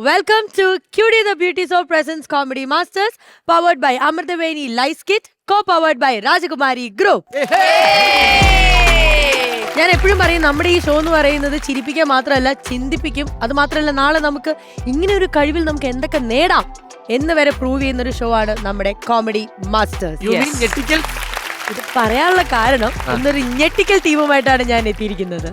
Welcome to Cutie the Beauty Soap Presents Comedy Masters, powered by Amrtaveni Lice Kit, co-powered by Rajakumari Group. ഞാൻ എപ്പോഴും പറയും നമ്മുടെ ഈ show എന്ന് പറയുന്നത് ചിരിപ്പിക്കാൻ മാത്രമല്ല ചിന്തിപ്പിക്കും. അത് മാത്രമല്ല നാളെ നമുക്ക് ഇങ്ങനെ ഒരു കഴിവിൽ നമുക്ക് എന്തൊക്കെ നേടാം എന്ന് വരെ പ്രൂവ് ചെയ്യുന്ന ഒരു ഷോ ആണ് നമ്മുടെ കോമഡി മാസ്റ്റേഴ്സ്. ഇത് പറയാനുള്ള കാരണം ഇന്നൊരു ഞെട്ടിക്കൽ ടീമുമായിട്ടാണ് ഞാൻ എത്തിയിരിക്കുന്നത്.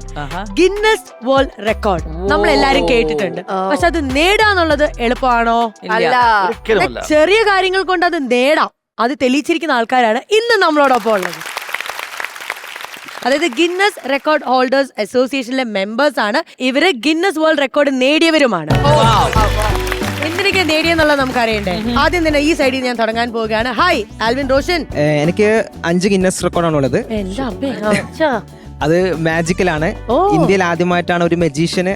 ഗിന്നസ് വേൾഡ് റെക്കോർഡ് നമ്മൾ എല്ലാരും കേട്ടിട്ടുണ്ട്, പക്ഷെ അത് നേടാന്നുള്ളത് എളുപ്പമാണോ? ചെറിയ കാര്യങ്ങൾ കൊണ്ട് അത് നേടാം, അത് തെളിയിച്ചിരിക്കുന്ന ആൾക്കാരാണ് ഇന്ന് നമ്മളോടൊപ്പം ഉള്ളത്. അതായത് ഗിന്നസ് റെക്കോർഡ് ഹോൾഡേഴ്സ് അസോസിയേഷനിലെ മെമ്പേഴ്സ് ആണ് ഇവര്. ഗിന്നസ് വേൾഡ് റെക്കോർഡ് നേടിയവരുമാണ്. എന്തിനൊക്കെ നേടിയെന്നുള്ളത് നമുക്ക് അറിയണ്ടേ? ആദ്യം തന്നെ ഈ സൈഡിൽ ഞാൻ തുടങ്ങാൻ പോവുകയാണ്. Hi Alvin Roshan. എനിക്ക് 5 ഗിന്നസ് റെക്കോർഡാണുള്ളത്. അത് മാജിക്കലാണ്. ഇന്ത്യയിൽ ആദ്യമായിട്ടാണ് ഒരു മജീഷ്യന്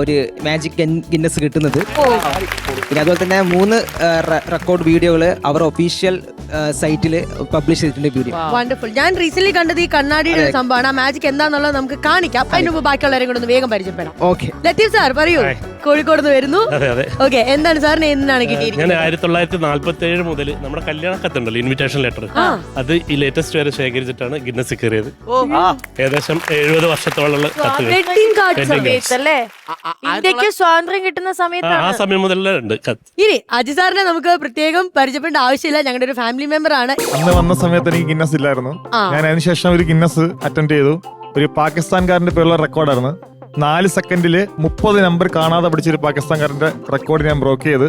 ഒരു മാജിക് ഗിന്നസ് കിട്ടുന്നത്. പിന്നെ അതുപോലെ തന്നെ 3 റെക്കോർഡ് വീഡിയോകൾ അവർ ഒഫീഷ്യൽ സൈറ്റിൽ പബ്ലിഷ് ചെയ്തിട്ടുണ്ട്. Video wonderful. ഞാൻ റീസെന്റ് കണ്ടത് ഈ കണ്ണാടിയുടെ സംഭവമാണ്. ആ മാജിക് എന്താന്നുള്ളത് നമുക്ക് കാണിക്കാം. അതിന് മുമ്പ് ബാക്കിയുള്ളവരെ കൂടെ ഒന്ന് വേഗം പരിചയപ്പെടാം. ഓക്കെ, ലത്തീഫ് സാർ പറയൂ. കോഴിക്കോട് നിന്ന് വരുന്നു. ഓക്കെ, എന്താണ് സാറിന് എന്നാണ് കിട്ടിയിരിക്കുന്നത്? ഞാൻ 1947 മുതൽ നമ്മുടെ കല്യാണ കത്തുണ്ടല്ലോ, ഇൻവിറ്റേഷൻ ലെറ്റർ, അത് ഈ ലേറ്റസ്റ്റ് വരെ ശേഖരിച്ചിട്ടാണ് ഗിന്നസിൽ കയറിയത്. ഏകദേശം 70 വർഷത്തോളം ഇന്ത്യക്ക് സ്വാതന്ത്ര്യം കിട്ടുന്ന സമയത്ത് ആ സമയം മുതലേ ഉണ്ട് കത്ത്. ഇനി അജി സാറിനെ നമുക്ക് പ്രത്യേകം പരിചയപ്പെടേണ്ട ആവശ്യമില്ല, ഞങ്ങളുടെ ഒരു ഫാമിലി മെമ്പർ ആണ്. അന്ന് വന്ന സമയത്ത് എനിക്ക് ഗിന്നസ് ഇല്ലായിരുന്നു. ഞാൻ അതിനുശേഷം ഒരു ഗിന്നസ് അറ്റൻഡ് ചെയ്തു. ഒരു പാകിസ്ഥാൻകാരന്റെ പേരുള്ള റെക്കോർഡായിരുന്നു. 4 സെക്കൻഡില് 30 നമ്പർ കാണാതെ പിടിച്ചൊരു പാകിസ്ഥാൻകാരന്റെ റെക്കോർഡ് ഞാൻ ബ്രോക്ക് ചെയ്ത്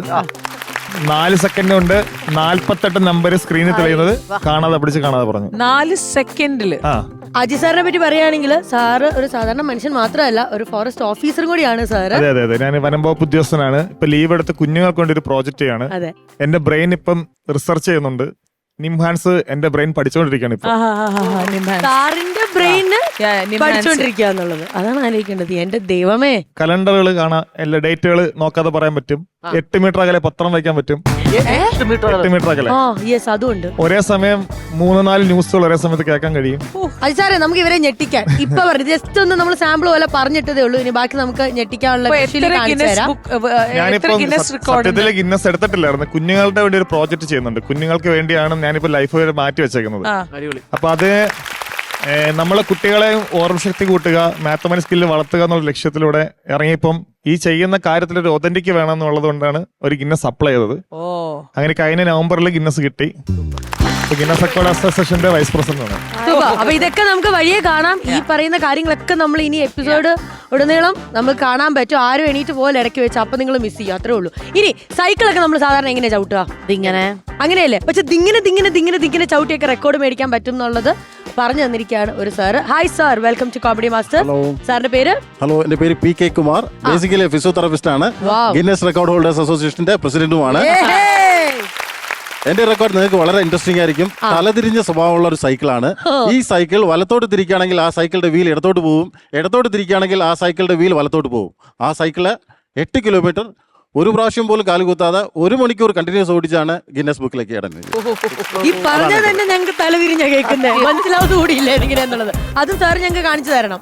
4 സെക്കൻഡ് കൊണ്ട് 48 നമ്പർ സ്ക്രീനിൽ തെളിയുന്നത് കാണാതെ പറഞ്ഞു. 4 സെക്കൻഡില്. അജി സാറിനെ പറ്റി പറയുകയാണെങ്കിൽ സാറ് ഒരു സാധാരണ മനുഷ്യൻ മാത്രമല്ല, ഒരു ഫോറസ്റ്റ് ഓഫീസറും കൂടിയാണ് സാറ്. അതെ, ഞാൻ വനം വകുപ്പ് ഉദ്യോഗസ്ഥനാണ്. ഇപ്പൊ ലീവ് എടുത്ത് കുഞ്ഞുങ്ങൾക്ക് വേണ്ടി ഒരു പ്രോജക്റ്റ് ചെയ്യാണ്. എന്റെ ബ്രെയിൻ ഇപ്പം റിസർച്ച് ചെയ്യുന്നുണ്ട്. നിംഹാൻസ് എന്റെ ബ്രെയിൻ പഠിച്ചുകൊണ്ടിരിക്കുകയാണ് ഇപ്പൊ. സാറിന്റെ ബ്രെയിന് പഠിച്ചുകൊണ്ടിരിക്കുക എന്നുള്ളത് അതാണ് ആലോചിക്കേണ്ടത്. എന്റെ ദൈവമേ, കലണ്ടറുകൾ കാണാം, എല്ലാ ഡേറ്റുകൾ നോക്കാതെ പറയാൻ പറ്റും. 8 മീറ്റർ അകലെ പത്രം വയ്ക്കാൻ പറ്റും. 8 മീറ്റർ അകലെ അതുണ്ട്. ഒരേ സമയം 3-4 ന്യൂസുകൾ ഒരേ സമയത്ത് കേൾക്കാൻ കഴിയും. അത് സാറേ, നമുക്ക് ഇവരെ ഞെട്ടിക്കാൻ ഇപ്പൊ പറഞ്ഞു ജസ്റ്റ് ഒന്ന് നമ്മൾ സാമ്പിൾ പോലെ പറഞ്ഞിട്ടതേ ഉള്ളൂ. ഇനി ബാക്കി നമുക്ക് ഞെട്ടിക്കാനുള്ള ഞാനിപ്പോ സത്യത്തില് ഗിന്നസ് എടുത്തിട്ടില്ലായിരുന്നു. കുഞ്ഞുങ്ങളുടെ വേണ്ടി ഒരു പ്രോജക്റ്റ് ചെയ്യുന്നുണ്ട്. കുഞ്ഞുങ്ങൾക്ക് വേണ്ടിയാണ് ഞാനിപ്പോ ലൈഫ് വരെ മാറ്റി വെച്ചേക്കുന്നത്. അപ്പൊ അത് നമ്മളെ കുട്ടികളെ ഓർമ്മശക്തി കൂട്ടുക, മാത്തമാറ്റിക്സ് സ്കില്ല് വളർത്തുക എന്നുള്ള ലക്ഷ്യത്തിലൂടെ ഇറങ്ങിയപ്പം ഈ ചെയ്യുന്ന കാര്യത്തിൽ ഒരു ഒതന്റിക്ക് വേണം എന്നുള്ളത് കൊണ്ടാണ് ഒരു ഗിന്നസ് അപ്ലൈ ചെയ്തത്. അങ്ങനെ കഴിഞ്ഞ നവംബറിൽ ഗിന്നസ് കിട്ടി. ഗിന്നസ് റെക്കോർഡ് അസോസിയേഷന്റെ വൈസ് പ്രസിഡന്റ് ആണ്. അപ്പൊ ഇതൊക്കെ നമുക്ക് വഴിയെ കാണാം. ഈ പറയുന്ന കാര്യങ്ങളൊക്കെ നമ്മൾ ഇനി എപ്പിസോഡ് ഉടനീളം നമുക്ക് കാണാൻ പറ്റും. ആരും എണീറ്റ് പോലെ ഇടയ്ക്ക് വെച്ച് അപ്പൊ നിങ്ങൾ മിസ് ചെയ്യും, അത്രേ ഉള്ളൂ. ഇനി സൈക്കിളൊക്കെ നമ്മൾ സാധാരണ എങ്ങനെയാ ചവിട്ടുക? ഇതിങ്ങനെ അങ്ങനെയല്ലേ? പക്ഷെ ദിങ്ങനെ ചവിട്ടിയൊക്കെ റെക്കോർഡ് മേടിക്കാൻ പറ്റും എന്നുള്ളത് പറഞ്ഞു തന്നിരിക്കുകയാണ് ഒരു sir. Hi sir, welcome to comedy master. സാറിന്റെ പേര്? ഹലോ, എന്റെ പേര് PK കുമാർ. ബേസിക്കലി ഫിസിയോതെറാപ്പിസ്റ്റ് ആണ്. ഗിന്നസ് റെക്കോർഡ് ഹോൾഡേഴ്സ് അസോസിയേഷന്റെ പ്രസിഡന്റുമാണ്. എന്റെ റെക്കോർഡ് നിങ്ങൾക്ക് വളരെ ഇൻട്രസ്റ്റിംഗ് ആയിരിക്കും. തലതിരിഞ്ഞ സ്വഭാവമുള്ള ഒരു സൈക്കിളാണ്. ഈ സൈക്കിൾ വലത്തോട്ട് തിരിക്കുകയാണെങ്കിൽ ആ സൈക്കിളിന്റെ വീൽ ഇടത്തോട്ട് പോകും, ഇടത്തോട്ട് തിരിക്കുകയാണെങ്കിൽ ആ സൈക്കിളിന്റെ വീൽ വലത്തോട്ട് പോകും. ആ സൈക്കിള് 8 കിലോമീറ്റർ ഒരു പ്രാവശ്യം പോലും കാലുകുത്താതെ 1 മണിക്കൂർ കണ്ടിന്യൂസ് ഓടിച്ചാണ് ഗിന്നസ് ബുക്കിലേക്ക് ഇടുന്നത്. ഈ പറഞ്ഞ തന്നെ ഞങ്ങൾക്ക് തലവിരിഞ്ഞ കേൾക്കുന്നത് മനസ്സിലാവുന്ന കൂടിയില്ല എങ്ങനെയാന്നുള്ളത്. അതും സാർ ഞങ്ങൾക്ക് കാണിച്ചു തരണം.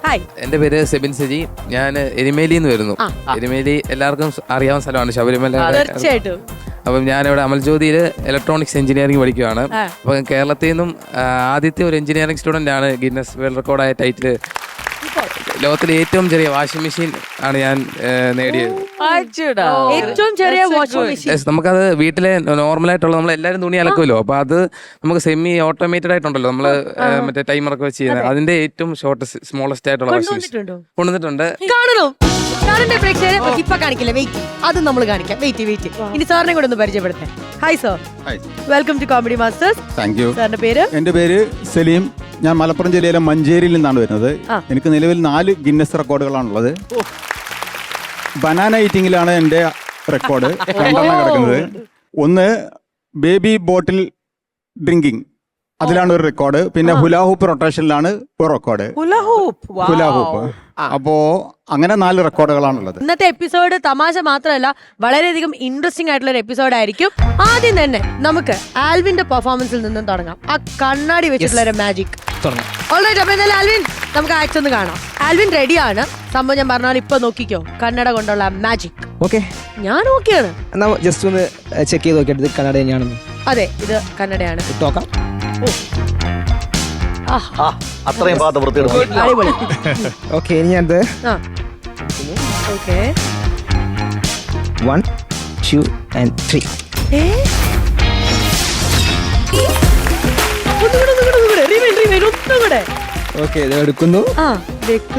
ഹായ്, എന്റെ പേര് സെബിൻ സജി. ഞാൻ എരുമേലിന്ന് വരുന്നു. എരുമേലി എല്ലാവർക്കും അറിയാവുന്ന സ്ഥലമാണ്, ശബരിമല. തീർച്ചയായിട്ടും. അപ്പം ഞാനിവിടെ അമൽജ്യോതിയിൽ ഇലക്ട്രോണിക്സ് എഞ്ചിനീയറിംഗ് പഠിക്കുകയാണ്. അപ്പം കേരളത്തിൽ നിന്നും ആദ്യത്തെ ഒരു എഞ്ചിനീയറിംഗ് സ്റ്റുഡന്റ് ആണ്. ഗിന്നസ് വേൾഡ് റെക്കോർഡായ ടൈറ്റില് ലോകത്തിലെ ഏറ്റവും ചെറിയ വാഷിംഗ് മെഷീൻ ആണ് ഞാൻ നേടിയത്. ഏറ്റവും ചെറിയ വാഷിംഗ് മെഷീൻ. നമുക്കത് വീട്ടിലെ നോർമലായിട്ടുള്ള നമ്മൾ എല്ലാവരും തുണി അലക്കുമല്ലോ, അപ്പൊ അത് നമുക്ക് സെമി ഓട്ടോമേറ്റഡ് ആയിട്ടുണ്ടല്ലോ, നമ്മള് മറ്റേ ടൈമറൊക്കെ വെച്ച് ചെയ്യുന്നത്. അതിന്റെ ഏറ്റവും സ്മോളസ്റ്റ് ആയിട്ടുള്ള വാഷിംഗ് മെഷീൻ കൊണ്ടുവന്നിട്ടുണ്ട്. സാറിന്റെ പ്രേക്ഷകരെ ഇപ്പൊ കാണിക്കില്ല, വെയിറ്റ്, അത് നമ്മൾ കാണിക്കാം. വെയിറ്റ് ഇനി സാറിനെ കൂടെ ഒന്ന് പരിചയപ്പെടുത്തേ. Hi sir, welcome to comedy masters. Thank you. സാറിന്റെ പേര്? എന്റെ പേര് സലീം. ഞാൻ മലപ്പുറം ജില്ലയിലെ മഞ്ചേരിയിൽ നിന്നാണ് വരുന്നത്. എനിക്ക് നിലവിൽ 4 ഗിന്നസ് റെക്കോർഡുകളാണുള്ളത്. ബനാന ഈറ്റിംഗിലാണ് എൻ്റെ റെക്കോർഡ് 2 കിടക്കുന്നത്. ഒന്ന് ബേബി ബോട്ടിൽ ഡ്രിങ്കിങ്, അതിലാണ് ഒരു റെക്കോർഡ്. പിന്നെ ഹുലാഹൂപ്പ് റൊട്ടേഷനിലാണ് ഒരു റെക്കോർഡ്. ഹുലാഹൂപ്പ്. അപ്പോ അങ്ങനെ 4 റെക്കോർഡുകളാണുള്ളത്. ഇന്നത്തെ എപ്പിസോഡ് തമാശ മാത്രമല്ല, വളരെയധികം ഇൻട്രസ്റ്റിംഗ് ആയിട്ടുള്ള ഒരു എപ്പിസോഡ് ആയിരിക്കും. ആദ്യം തന്നെ നമുക്ക് ആൽവിന്റെ പെർഫോമൻസിൽ നിന്നും തുടങ്ങാം. ആ കണ്ണാടി വെച്ചിട്ടുള്ള ഒരു മാജിക്. ഓൾറൈറ്റ്, അപ്പൊ എന്തായാലും ആൽവിൻ നമുക്ക് ആക്ട് ഒന്ന് കാണാം. ആൽവിൻ റെഡിയാണ്. സംഭവം ഞാൻ പറഞ്ഞ പോലെ ഇപ്പൊ നോക്കിക്കോ, കന്നഡ കൊണ്ടുള്ള മാജിക്. ഓക്കെ, ഞാൻ ഓക്കെയാണ്. എന്നാ ജസ്റ്റ് ഒന്ന് ചെക്ക് ചെയ്ത് നോക്കിയിട്ട് ഇത് കന്നഡ തന്നെയാണെന്ന്. അതെ, ഇത് കന്നഡയാണ്. നോക്കാം. അത്രയും ഭാഗത്ത് വൃത്തിയെടുക്കും. അടിപൊളി. ഓക്കെ, ഇനി ഞാനത് ആ ഓക്കെ. 1 2 and 3. ഓക്കെ, ഇത് എടുക്കുന്നു,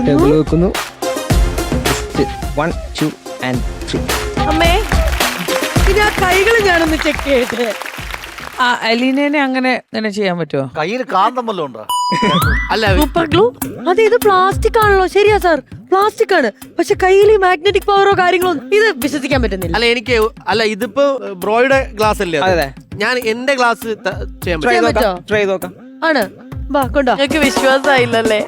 ടേബിൾ വെക്കുന്നു. 1 2 and 3. അമ്മേ പിന്നെ ആ കൈകൾ ഞാനൊന്ന് ചെക്ക് ചെയ്യട്ടെ. ആ അലീനേനെ അങ്ങനെ ചെയ്യാൻ പറ്റുമോ? കയ്യിൽ കാന്തം വല്ലതും ഉണ്ടോ? അല്ല സൂപ്പർ ഗ്ലൂ. അതെ, ഇത് പ്ലാസ്റ്റിക് ആണല്ലോ. ശരിയാ സാർ, പ്ലാസ്റ്റിക് ആണ്. പക്ഷെ കയ്യിൽ മാഗ്നറ്റിക് പവറോ കാര്യങ്ങളോ ഇത് വിശ്വസിക്കാൻ പറ്റുന്നില്ല. അല്ല എനിക്ക് ഇതിപ്പോ ബ്രോയുടെ ഗ്ലാസ് അല്ലേ അത്? അതെ, ഞാൻ എന്റെ ഗ്ലാസ് ചെയ്യാൻ ട്രൈ പറ്റും. നോക്കാം, ട്രൈ നോക്കാം. ആണ്, ബാ കൊണ്ടോ. എനിക്ക് വിശ്വാസമായില്ലല്ലേ?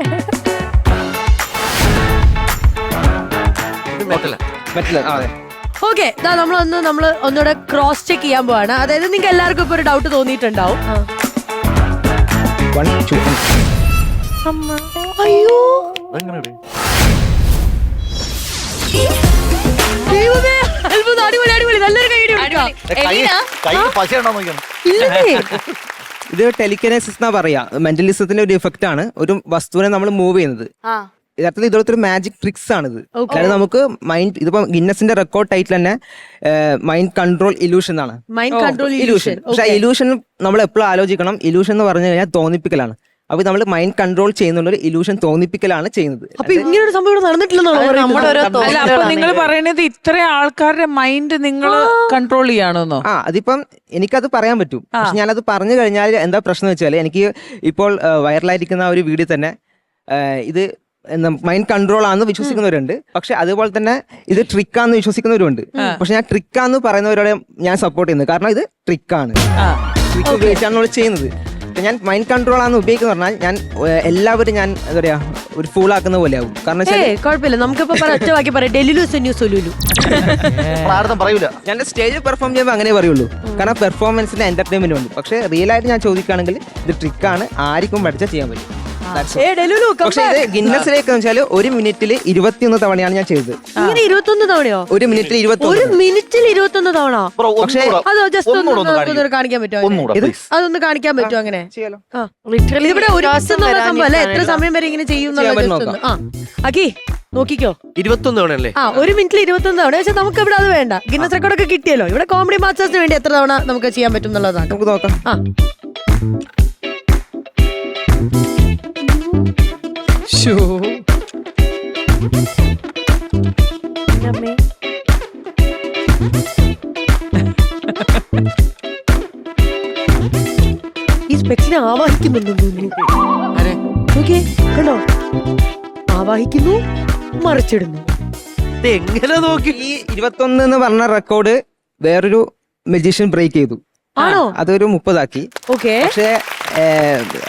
പറ്റില്ല. പറ്റില്ല. അതെ, ഓക്കെ, നമ്മൾ ഒന്നുകൂടെ ക്രോസ് ചെക്ക് ചെയ്യാൻ പോവാണ്. അതായത് നിങ്ങൾക്ക് എല്ലാവർക്കും ഇപ്പൊ ഒരു ഡൗട്ട് തോന്നിയിട്ടുണ്ടാവും. 1 2 and 3. അയ്യോ അതെങ്ങനെയാണ്? ദൈവമേ, അത്ഭുതം. അടിപൊളി അടിപൊളി, നല്ലൊരു കൈ കയ്യിൽ പശയുണ്ടോ നോക്കണം. ഇത് ടെലിക്കനൈസിസ് എന്നാ പറയാ. മെന്റലിസത്തിന്റെ ഒരു ഇഫക്റ്റ് ആണ് ഒരു വസ്തുവിനെ നമ്മൾ മൂവ് ചെയ്യുന്നത്. യഥാർത്ഥത്തിൽ ഇതുപോലത്തെ ഒരു മാജിക് ട്രിക്സ് ആണിത്. കാരണം നമുക്ക് മൈൻഡ്, ഇതിപ്പോ ഗിന്നസിന്റെ റെക്കോർഡ് ടൈറ്റിൽ തന്നെ മൈൻഡ് കൺട്രോൾ ഇലൂഷൻ എന്നാണ്. Mind control illusion. പക്ഷെ ഇലൂഷൻ നമ്മൾ എപ്പോഴും ആലോചിക്കണം, ഇലൂഷൻ എന്ന് പറഞ്ഞു കഴിഞ്ഞാൽ തോന്നിപ്പിക്കലാണ്. അപ്പൊ നമ്മൾ മൈൻഡ് കൺട്രോൾ ചെയ്യുന്ന ഒരു ഇലൂഷൻ തോന്നിപ്പിക്കലാണ് ചെയ്യുന്നത്. അപ്പൊ ഇങ്ങനൊരു സംഭവം ഇവിടെ നടന്നിട്ടില്ലെന്നാണോ? അല്ല, അപ്പൊ നിങ്ങൾ പറയണത് ഇത്ര ആൾക്കാരുടെ മൈൻഡ് നിങ്ങൾ കൺട്രോൾ ചെയ്യാണോന്നോ? അതിപ്പം എനിക്കത് പറയാൻ പറ്റും. പക്ഷെ ഞാനത് പറഞ്ഞു കഴിഞ്ഞാൽ എന്താ പ്രശ്നം വെച്ചാൽ, എനിക്ക് ഇപ്പോൾ വൈറലായിരിക്കുന്ന ഒരു വീഡിയോ തന്നെ ഇത് മൈൻഡ് കൺട്രോൾ ആണെന്ന് വിശ്വസിക്കുന്നവരുണ്ട്. പക്ഷെ അതുപോലെ തന്നെ ഇത് ട്രിക്കാന്ന് വിശ്വസിക്കുന്നവരുണ്ട്. പക്ഷെ ഞാൻ ട്രിക്കാന്ന് പറയുന്നവരോട് ഞാൻ സപ്പോർട്ട് ചെയ്യുന്നത്. കാരണം ഇത് ട്രിക്കാണ്, ട്രിക്ക് ഉപയോഗിച്ചാണ് നമ്മൾ ചെയ്യുന്നത്. ഞാൻ മൈൻഡ് കൺട്രോൾ ആണ് ഉപയോഗിക്കുന്ന പറഞ്ഞാൽ ഞാൻ എല്ലാവരും ഞാൻ എന്താ പറയാ ഒരു ഫൂൾ ആക്കുന്ന പോലെ ആവും. കാരണം കുഴപ്പമില്ല, നമുക്കിപ്പോ ഒറ്റവാക്കി പറയാം, പറയൂല. ഞാൻ സ്റ്റേജിൽ പെർഫോം ചെയ്യുമ്പോൾ അങ്ങനെ പറയുള്ളൂ. കാരണം പെർഫോമൻസിന്റെ എന്റർടൈൻമെന്റ് ഉണ്ട്. പക്ഷെ റിയൽ ആയിട്ട് ഞാൻ ചോദിക്കുകയാണെങ്കിൽ ഇത് ട്രിക്കാണ്, ആർക്കും പഠിച്ചാൽ ചെയ്യാൻ പറ്റും. പക്ഷെ ഇത് ഗിന്നസിലേക്ക് വെച്ചാൽ 1 മിനിറ്റിൽ 21 തവണയാണ് ഞാൻ ചെയ്തത്. 21 തവണയോ? 1 മിനിറ്റിൽ 1 മിനിറ്റിൽ 21 തവണ. പക്ഷേ അതോ ജസ്റ്റ് ഒന്ന് കാണിക്കാൻ പറ്റുമോ? അതൊന്ന് കാണിക്കാൻ പറ്റുമോ? അങ്ങനെ ചെയ്യാലോ. ഇവിടെ ഒരു സംഭവം അല്ലെ, എത്ര സമയം വരെ ഇങ്ങനെ ചെയ്യും? അക്കി നോക്കിക്കോ, 21 തവണയല്ലേ? 1 മിനിറ്റിൽ 21 തവണ. പക്ഷെ നമുക്ക് ഇവിടെ അത് വേണ്ട. ഗിന്നസ് റെക്കോർഡൊക്കെ കിട്ടിയല്ലോ. ഇവിടെ കോമഡി മാസ്റ്റേഴ്സിന് വേണ്ടി എത്ര തവണ നമുക്ക് ചെയ്യാൻ പറ്റും എന്നുള്ളതാണ്. നമുക്ക് നോക്കാം. ഈ സ്പെക്സിനെ ആവാഹിക്കുന്നുണ്ടോ? കണ്ടോ, ആവാഹിക്കുന്നു, മറിച്ചിടുന്നു. എങ്ങനെ നോക്കി? ഈ 21 എന്ന് പറഞ്ഞ റെക്കോർഡ് വേറൊരു മജീഷ്യൻ ബ്രേക്ക് ചെയ്തു. ആണോ? അതൊരു 30 ആക്കി. ഓക്കെ. പക്ഷെ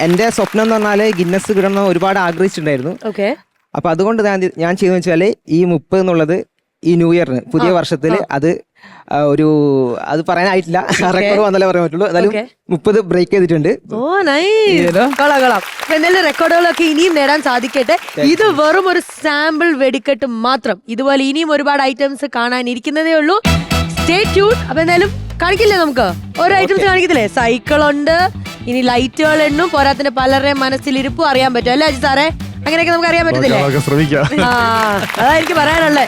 എന്റെ സ്വപ്നം എന്ന് പറഞ്ഞാല് ഗിന്നസ് കിടന്ന് ഒരുപാട് ആഗ്രഹിച്ചിട്ടുണ്ടായിരുന്നു. ഓക്കെ. അപ്പൊ അതുകൊണ്ട് ഞാൻ ചെയ്തെന്ന് വെച്ചാല് ഈ 30 എന്നുള്ളത് ഈ ന്യൂ ഇയറിന് പുതിയ വർഷത്തില് അത് അത് പറയാനായിട്ടില്ല, റെക്കോർഡ് വന്നാലേ പറയാൻ പറ്റുള്ളൂ. എന്നാലും 30 ബ്രേക്ക് ചെയ്തിട്ടുണ്ട്. ഓ നൈസ്, കൊള്ളാം. എന്തായാലും റെക്കോർഡുകളൊക്കെ ഇനിയും നേടാൻ സാധിക്കട്ടെ. ഇത് വെറും ഒരു സാമ്പിൾ വെടിക്കെട്ട് മാത്രം. ഇതുപോലെ ഇനിയും ഒരുപാട് ഐറ്റംസ് കാണാനിരിക്കുന്നതേ ഉള്ളൂ. Stay tune. അപ്പൊ എന്തായാലും കാണിക്കില്ലേ, നമുക്ക് ഓരോ ഐറ്റംസ് കാണിക്കത്തില്ലേ? സൈക്കിളുണ്ട്, ഇനി ലൈറ്റുകൾ എണ്ണും, പോരാത്തിന്റെ പലരുടെയും മനസ്സിലിരിപ്പും അറിയാൻ പറ്റും അല്ലേ അജി സാറേ? അങ്ങനെയൊക്കെ നമുക്ക് അറിയാൻ പറ്റത്തില്ലേ? ശ്രമിക്കാം. അതാ എനിക്ക് പറയാനുള്ളത്.